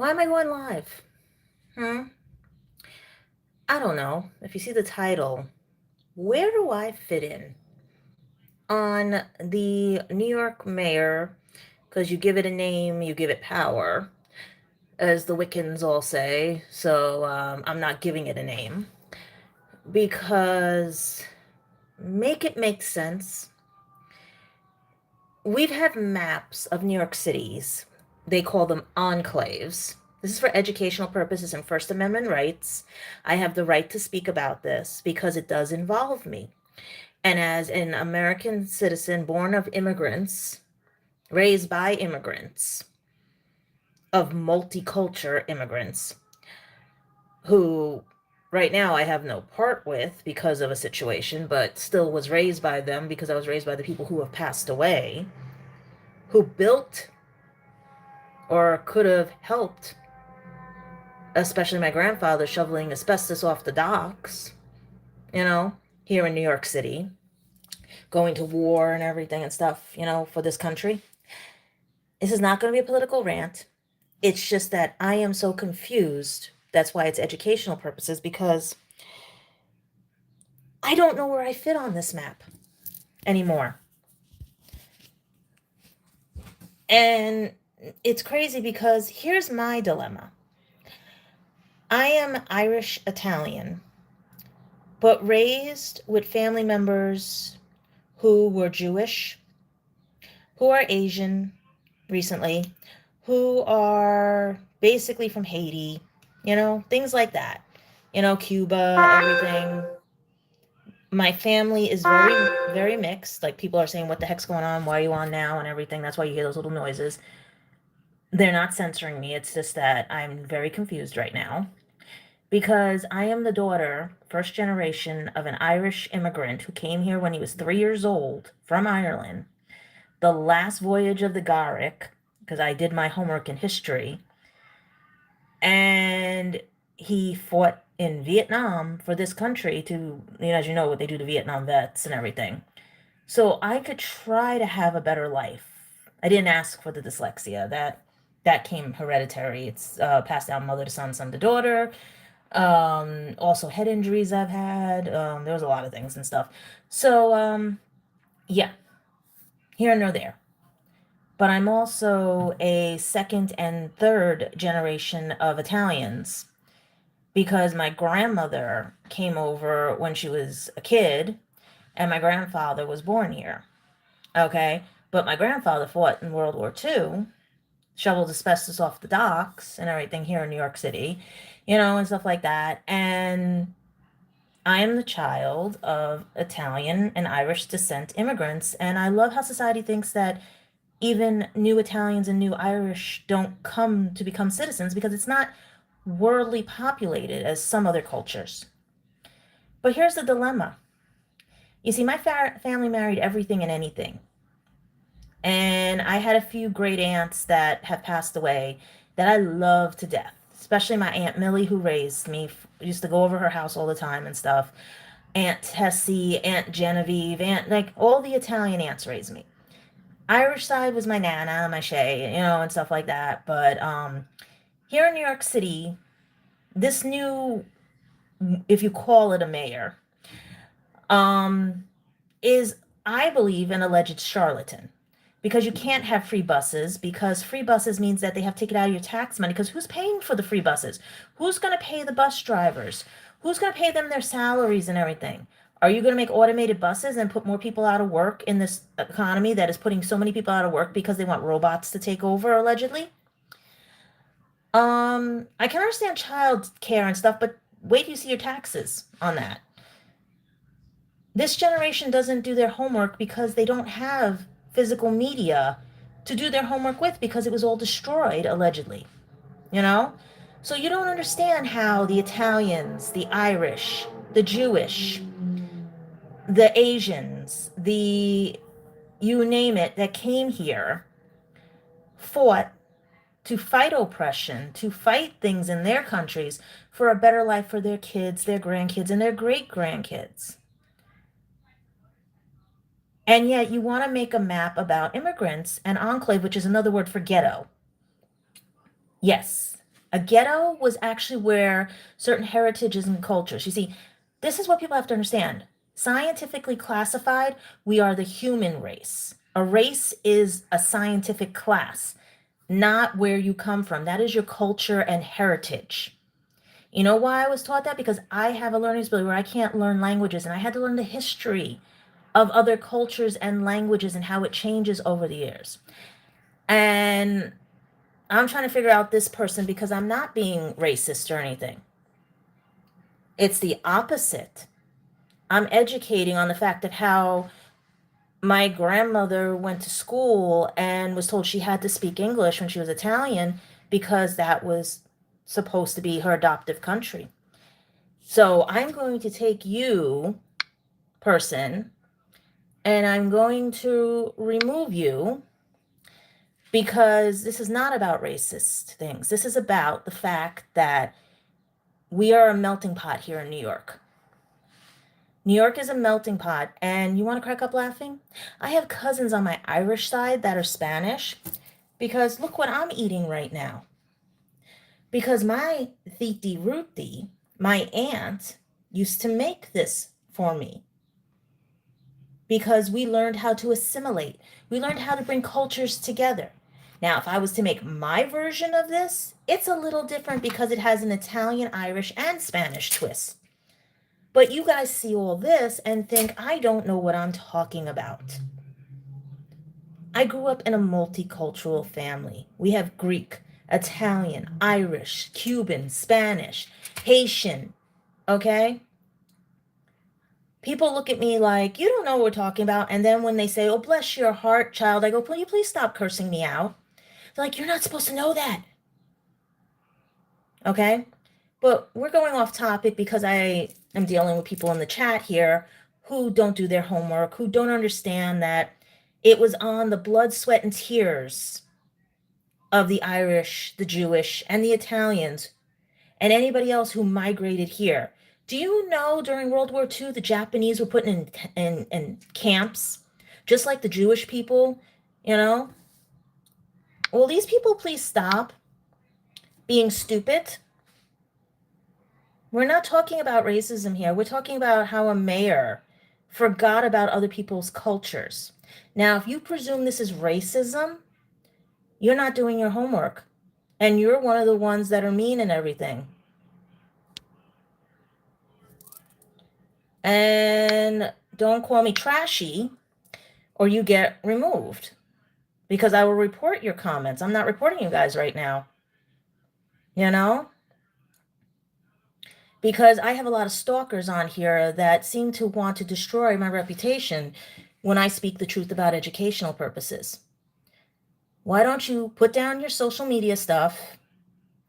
Why am I going live? Hmm? I don't know. If you see the title, where do I fit in? On the New York mayor, because you give it a name, you give it power, as the Wiccans all say. So I'm not giving it a name because make it make sense. We've had maps of New York cities. They call them enclaves. This is for educational purposes and First Amendment rights. I have the right to speak about this because it does involve me. And as an American citizen born of immigrants, raised by immigrants, of multicultural immigrants, who right now I have no part with because of a situation, but still was raised by them because I was raised by the people who have passed away, who built or could have helped, especially my grandfather shoveling asbestos off the docks, you know, here in New York City, going to war and everything and stuff, for this country. This is not going to be a political rant. It's just that I am so confused. That's why it's educational purposes, because I don't know where I fit on this map anymore. And it's crazy because here's my dilemma. I am Irish Italian, but raised with family members who were Jewish, who are Asian recently, who are basically from Haiti, things like that. Cuba, everything. My family is very, very mixed. Like people are saying, what the heck's going on? Why are you on now? And everything. That's why you hear those little noises. They're not censoring me. It's just that I'm very confused right now because I am the daughter, first generation of an Irish immigrant who came here when he was 3 years old from Ireland. The last voyage of the Garrick, because I did my homework in history, and he fought in Vietnam for this country to, as you know, what they do to Vietnam vets and everything. So I could try to have a better life. I didn't ask for the dyslexia. That came hereditary. It's passed down mother to son, son to daughter. Also head injuries I've had. There was a lot of things and stuff. So yeah, here nor there. But I'm also a second and third generation of Italians because my grandmother came over when she was a kid and my grandfather was born here. Okay. But my grandfather fought in World War II, shoveled asbestos off the docks and everything here in New York City, and stuff like that. And I am the child of Italian and Irish descent immigrants. And I love how society thinks that even new Italians and new Irish don't come to become citizens because it's not worldly populated as some other cultures. But here's the dilemma. You see, my family married everything and anything. And I had a few great aunts that have passed away that I love to death, especially my Aunt Millie, who raised me. Used to go over her house all the time and stuff. Aunt Tessie, Aunt Genevieve, like all the Italian aunts raised me. Irish side was my Nana, my Shay, and stuff like that. But here in New York City, this new, if you call it a mayor, um, is, I believe, an alleged charlatan. Because you can't have free buses, because free buses means that they have to take it out of your tax money. Because who's paying for the free buses? Who's going to pay the bus drivers? Who's going to pay them their salaries and everything? Are you going to make automated buses and put more people out of work in this economy that is putting so many people out of work because they want robots to take over, allegedly? I can understand child care and stuff, but wait till you see your taxes on that. This generation doesn't do their homework because they don't have physical media to do their homework with because it was all destroyed, allegedly. You know? So you don't understand how the Italians, the Irish, the Jewish, the Asians, you name it, that came here fought to fight oppression, to fight things in their countries for a better life for their kids, their grandkids, and their great grandkids. And yet you want to make a map about immigrants and enclave, which is another word for ghetto. Yes. A ghetto was actually where certain heritages and cultures, you see, this is what people have to understand. Scientifically classified, we are the human race. A race is a scientific class, not where you come from. That is your culture and heritage. You know why I was taught that? Because I have a learning disability where I can't learn languages, and I had to learn the history of other cultures and languages and how it changes over the years. And I'm trying to figure out this person because I'm not being racist or anything. It's the opposite. I'm educating on the fact of how my grandmother went to school and was told she had to speak English when she was Italian because that was supposed to be her adoptive country. So I'm going to take you, person, and I'm going to remove you because this is not about racist things. This is about the fact that we are a melting pot here in New York. New York is a melting pot, and you want to crack up laughing? I have cousins on my Irish side that are Spanish because look what I'm eating right now. Because my Titi Ruti, my aunt, used to make this for me because we learned how to assimilate. We learned how to bring cultures together. Now, if I was to make my version of this, it's a little different because it has an Italian, Irish, and Spanish twist. But you guys see all this and think, I don't know what I'm talking about. I grew up in a multicultural family. We have Greek, Italian, Irish, Cuban, Spanish, Haitian, okay? People look at me like, you don't know what we're talking about. And then when they say, oh, bless your heart, child, I go, will you please stop cursing me out? They're like, you're not supposed to know that. Okay? But we're going off topic because I am dealing with people in the chat here who don't do their homework, who don't understand that it was on the blood, sweat, and tears of the Irish, the Jewish, and the Italians, and anybody else who migrated here. Do you know during World War II, the Japanese were put in camps, just like the Jewish people, you know? Will these people please stop being stupid? We're not talking about racism here. We're talking about how a mayor forgot about other people's cultures. Now, if you presume this is racism, you're not doing your homework. And you're one of the ones that are mean and everything. And don't call me trashy or you get removed because I will report your comments. I'm not reporting you guys right now. You know? Because I have a lot of stalkers on here that seem to want to destroy my reputation when I speak the truth about educational purposes. Why don't you put down your social media stuff,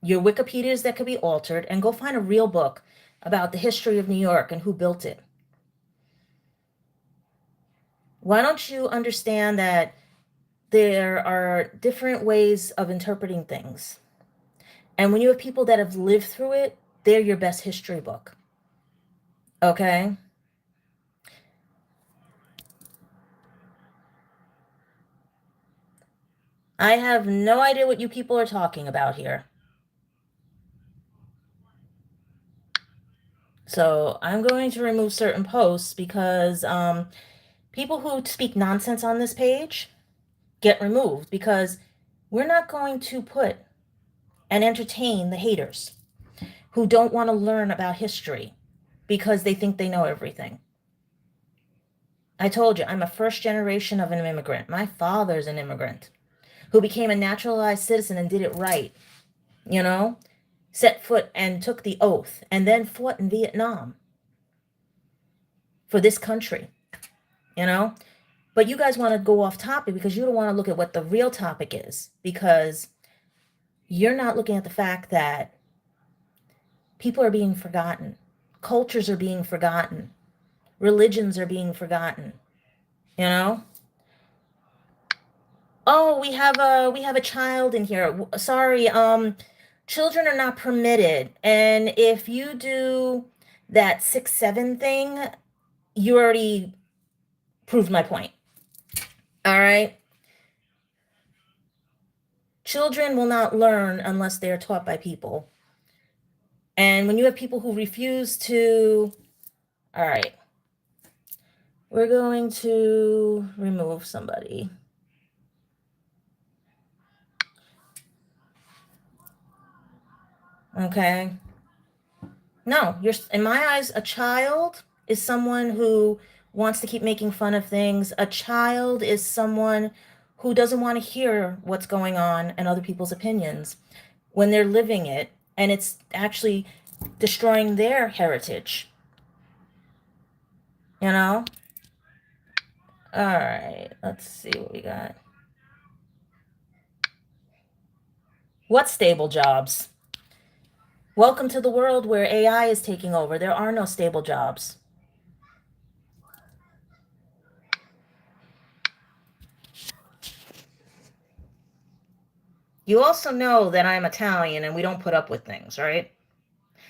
your Wikipedias that could be altered, and go find a real book about the history of New York and who built it? Why don't you understand that there are different ways of interpreting things? And when you have people that have lived through it, they're your best history book. Okay? I have no idea what you people are talking about here. So I'm going to remove certain posts because people who speak nonsense on this page get removed because we're not going to put and entertain the haters who don't want to learn about history because they think they know everything. I told you, I'm a first generation of an immigrant. My father's an immigrant who became a naturalized citizen and did it right, you know, set foot and took the oath and then fought in Vietnam for this country, you know. But you guys want to go off topic because you don't want to look at what the real topic is, because you're not looking at the fact that people are being forgotten. Cultures are being forgotten. Religions are being forgotten, you know? Oh, we have a child in here. Sorry, children are not permitted. And if you do that 6-7 thing, you already proved my point. All right? Children will not learn unless they are taught by people. And when you have people who refuse to, all right, we're going to remove somebody. Okay. No, you're, in my eyes, a child is someone who wants to keep making fun of things. A child is someone who doesn't want to hear what's going on and other people's opinions when they're living it, and it's actually destroying their heritage. You know? All right, let's see what we got. What stable jobs? Welcome to the world where AI is taking over. There are no stable jobs. You also know that I'm Italian and we don't put up with things, right?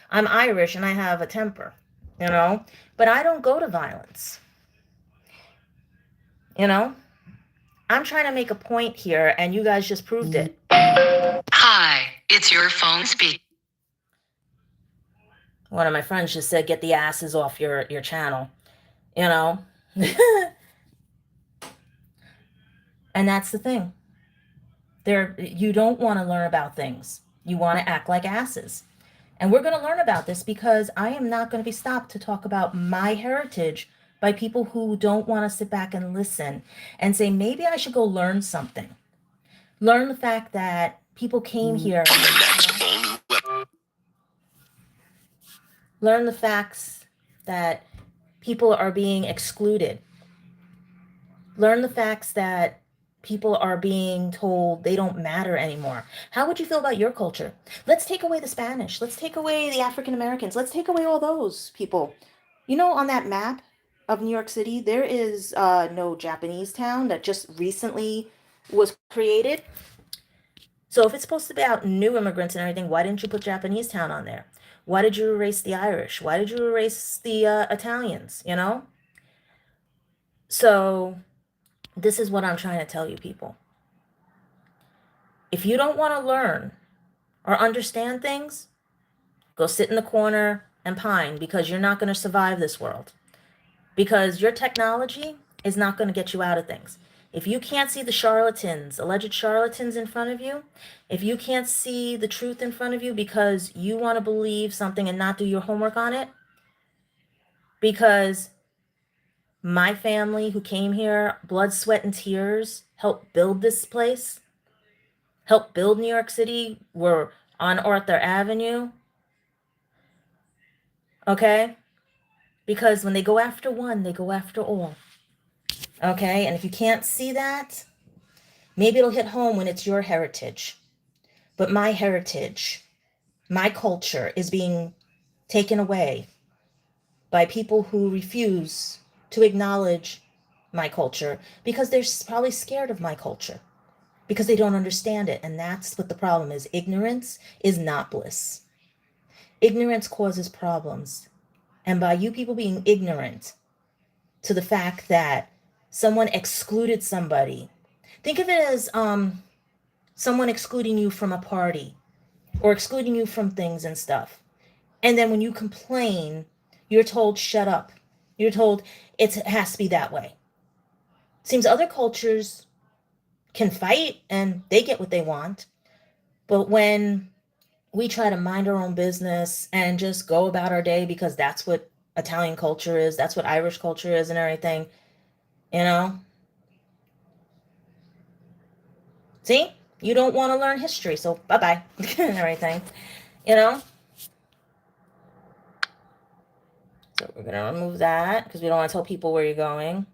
I'm Irish and I have a temper, you know? But I don't go to violence, you know? I'm trying to make a point here and you guys just proved it. Hi, it's your phone speak. One of my friends just said, get the asses off your channel, you know? And that's the thing. You don't want to learn about things. You want to act like asses. And we're going to learn about this because I am not going to be stopped to talk about my heritage by people who don't want to sit back and listen and say, maybe I should go learn something. Learn the fact that people came here. Learn the facts that people are being excluded. Learn the facts that people are being told they don't matter anymore. How would you feel about your culture? Let's take away the Spanish. Let's take away the African Americans. Let's take away all those people. You know, on that map of New York City, there is no Japanese town that just recently was created. So if it's supposed to be about new immigrants and everything, why didn't you put Japanese town on there? Why did you erase the Irish? Why did you erase the Italians, you know? So this is what I'm trying to tell you, people. If you don't want to learn or understand things, go sit in the corner and pine because you're not going to survive this world. Because your technology is not going to get you out of things. If you can't see the charlatans, alleged charlatans in front of you, if you can't see the truth in front of you because you want to believe something and not do your homework on it, because my family who came here, blood, sweat, and tears, helped build this place, helped build New York City. We're on Arthur Avenue. Okay? Because when they go after one, they go after all. Okay? And if you can't see that, maybe it'll hit home when it's your heritage. But my heritage, my culture is being taken away by people who refuse to acknowledge my culture because they're probably scared of my culture, because they don't understand it. And that's what the problem is. Ignorance is not bliss. Ignorance causes problems. And by you people being ignorant to the fact that someone excluded somebody, think of it as someone excluding you from a party or excluding you from things and stuff. And then when you complain, you're told, shut up. You're told it has to be that way. Seems other cultures can fight and they get what they want. But when we try to mind our own business and just go about our day because that's what Italian culture is, that's what Irish culture is and everything, you know? See? You don't want to learn history, so bye-bye and everything, you know? So we're going to remove that because we don't want to tell people where you're going.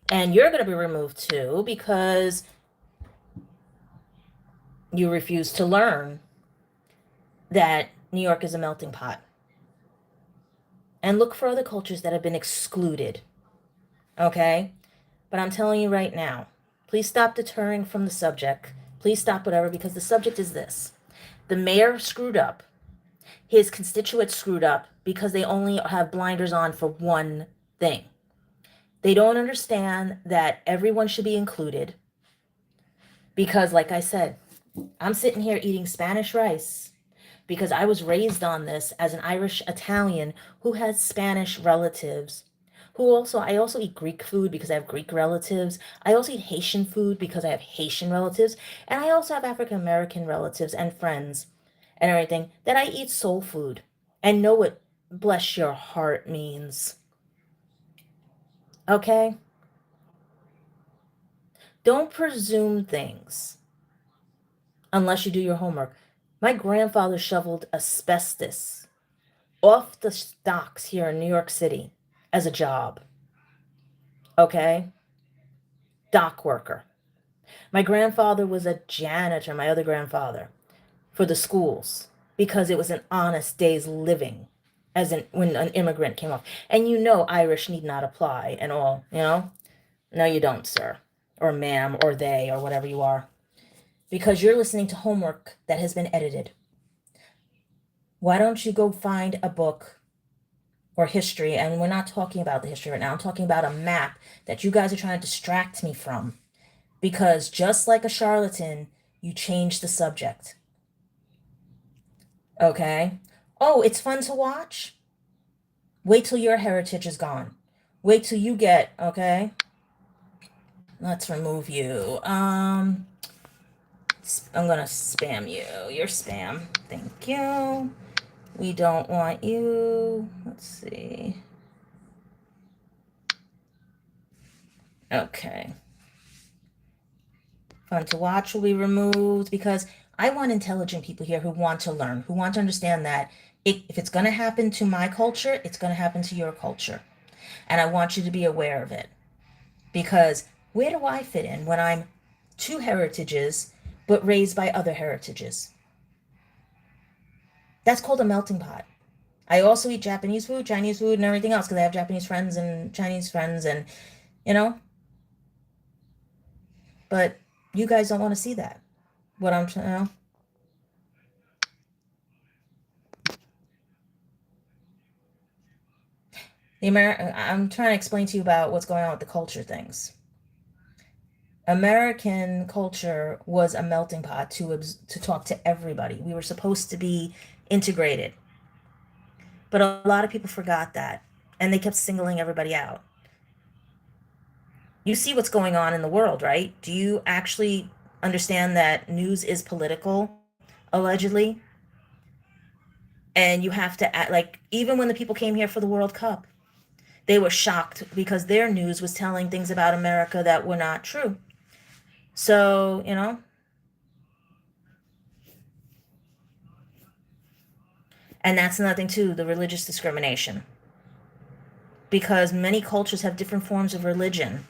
And you're going to be removed too because you refuse to learn that New York is a melting pot. And look for other cultures that have been excluded. Okay? But I'm telling you right now, please stop deterring from the subject. Please stop whatever, because the subject is this. The mayor screwed up. His constituents screwed up because they only have blinders on for one thing. They don't understand that everyone should be included because, like I said, I'm sitting here eating Spanish rice because I was raised on this as an Irish Italian who has Spanish relatives. I also eat Greek food because I have Greek relatives. I also eat Haitian food because I have Haitian relatives. And I also have African American relatives and friends and everything that I eat soul food and know what bless your heart means. Okay? Don't presume things unless you do your homework. My grandfather shoveled asbestos off the docks here in New York City as a job. Okay? Dock worker. My grandfather was a janitor, my other grandfather, for the schools because it was an honest day's living as when an immigrant came off. And you know Irish need not apply and all, you know? No, you don't, sir. Or ma'am, or they, or whatever you are. Because you're listening to homework that has been edited. Why don't you go find a book or history? And we're not talking about the history right now. I'm talking about a map that you guys are trying to distract me from. Because just like a charlatan, you change the subject. Okay? Oh, it's fun to watch? Wait till your heritage is gone. Wait till you get, okay? Let's remove you. I'm gonna spam you. You're spam. Thank you. We don't want you. Let's see. Okay. Fun to watch will be removed because I want intelligent people here who want to learn, who want to understand that if it's going to happen to my culture, it's going to happen to your culture. And I want you to be aware of it. Because where do I fit in when I'm two heritages but raised by other heritages? That's called a melting pot. I also eat Japanese food, Chinese food, and everything else because I have Japanese friends and Chinese friends, and you know, but you guys don't want to see that. What I'm, you know, I'm trying to explain to you about what's going on with the culture things. American culture was a melting pot to talk to everybody. We were supposed to be integrated, but a lot of people forgot that, and they kept singling everybody out. You see what's going on in the world, right? Do you actually understand that news is political, allegedly? And you have to act like even when the people came here for the World Cup, they were shocked because their news was telling things about America that were not true. So, you know, and that's another thing too, the religious discrimination. Because many cultures have different forms of religion,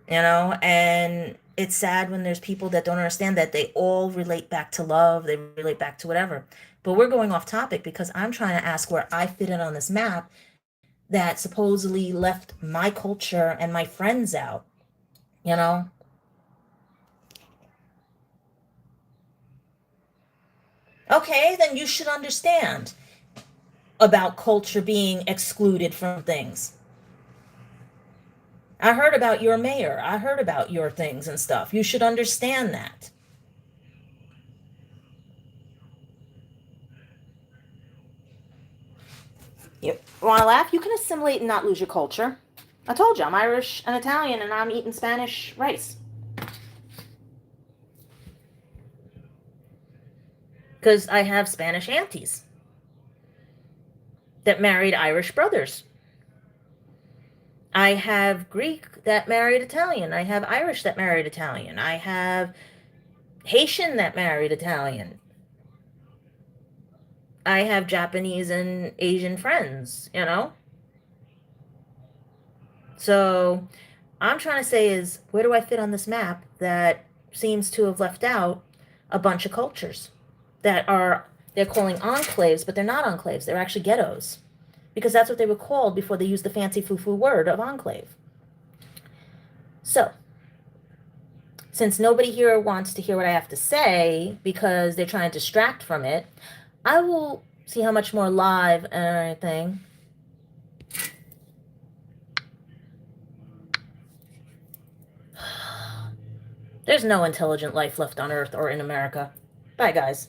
you know, and it's sad when there's people that don't understand that they all relate back to love, they relate back to whatever. But we're going off topic because I'm trying to ask where I fit in on this map that supposedly left my culture and my friends out, you know? Okay, then you should understand about culture being excluded from things. I heard about your mayor. I heard about your things and stuff. You should understand that. You want to laugh? You can assimilate and not lose your culture. I told you, I'm Irish and Italian, and I'm eating Spanish rice. Because I have Spanish aunties that married Irish brothers. I have Greek that married Italian. I have Irish that married Italian. I have Haitian that married Italian. I have Japanese and Asian friends, you know? So I'm trying to say is where do I fit on this map that seems to have left out a bunch of cultures that are they're calling enclaves, but they're not enclaves. They're actually ghettos. Because that's what they were called before they used the fancy foo-foo word of enclave. So, since nobody here wants to hear what I have to say because they're trying to distract from it, I will see how much more live and everything There's no intelligent life left on Earth or in America. Bye, guys.